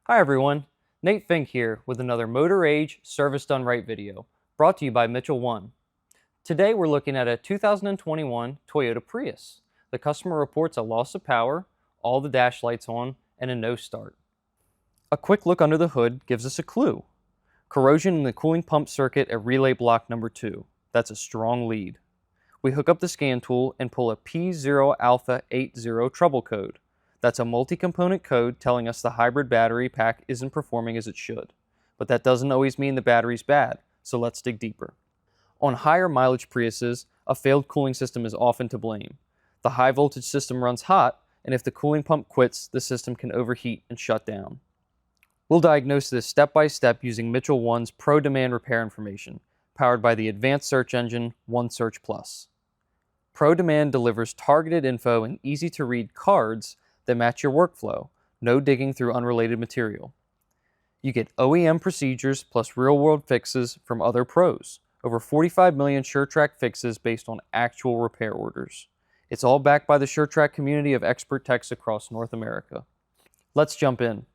Hi everyone, Nate Fink here with another Motor Age Service Done Right video, brought to you by Mitchell 1. Today we're looking at a 2021 Toyota Prius. The customer reports a loss of power, all the dash lights on, and a no start. A quick look under the hood gives us a clue. Corrosion in the cooling pump circuit at relay block number 2. That's a strong lead. We hook up the scan tool and pull a P0 Alpha 80 trouble code. That's a multi-component code telling us the hybrid battery pack isn't performing as it should. But that doesn't always mean the battery's bad, so let's dig deeper. On higher mileage Priuses, a failed cooling system is often to blame. The high voltage system runs hot, and if the cooling pump quits, the system can overheat and shut down. We'll diagnose this step by step using Mitchell 1's ProDemand repair information, powered by the advanced search engine OneSearch Plus. ProDemand delivers targeted info and easy-to-read cards that match your workflow, no digging through unrelated material. You get OEM procedures plus real-world fixes from other pros, over 45 million SureTrack fixes based on actual repair orders. It's all backed by the SureTrack community of expert techs across North America. Let's jump in.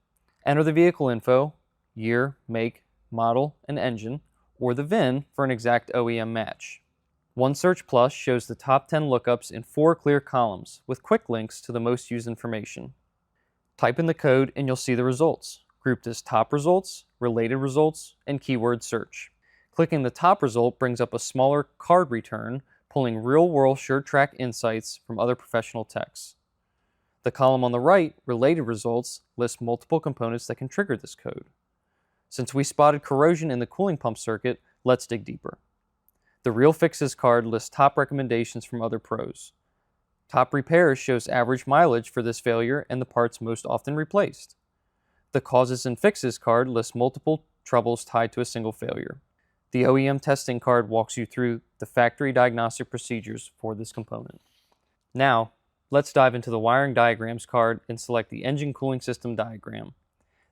Enter the vehicle info, year, make, model, and engine, or the VIN for an exact OEM match. OneSearch Plus shows the top 10 lookups in 4 clear columns with quick links to the most used information. Type in the code and you'll see the results, grouped as top results, related results, and keyword search. Clicking the top result brings up a smaller card return, pulling real-world SureTrack insights from other professional techs. The column on the right, related results, lists multiple components that can trigger this code. Since we spotted corrosion in the cooling pump circuit, let's dig deeper. The Real Fixes card lists top recommendations from other pros. Top Repairs shows average mileage for this failure and the parts most often replaced. The Causes and Fixes card lists multiple troubles tied to a single failure. The OEM Testing card walks you through the factory diagnostic procedures for this component. Now, let's dive into the Wiring Diagrams card and select the Engine Cooling System diagram.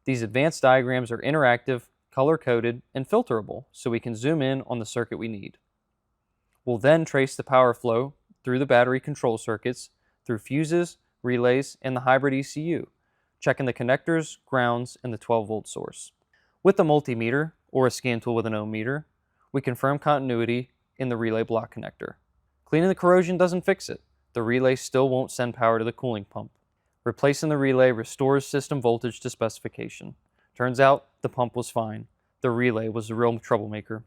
These advanced diagrams are interactive, color-coded, and filterable, so we can zoom in on the circuit we need. We'll then trace the power flow through the battery control circuits, through fuses, relays, and the hybrid ECU, checking the connectors, grounds, and the 12-volt source. With the multimeter, or a scan tool with an ohm meter, we confirm continuity in the relay block connector. Cleaning the corrosion doesn't fix it. The relay still won't send power to the cooling pump. Replacing the relay restores system voltage to specification. Turns out the pump was fine. The relay was the real troublemaker.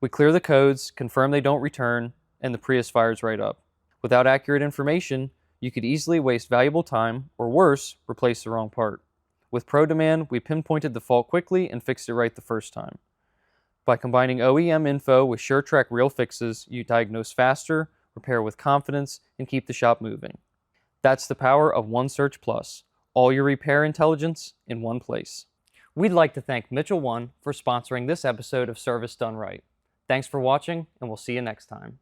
We clear the codes, confirm they don't return, and the Prius fires right up. Without accurate information, you could easily waste valuable time, or worse, replace the wrong part. With ProDemand, we pinpointed the fault quickly and fixed it right the first time. By combining OEM info with SureTrack real fixes, you diagnose faster, repair with confidence, and keep the shop moving. That's the power of OneSearch Plus, all your repair intelligence in one place. We'd like to thank Mitchell 1 for sponsoring this episode of Service Done Right. Thanks for watching, and we'll see you next time.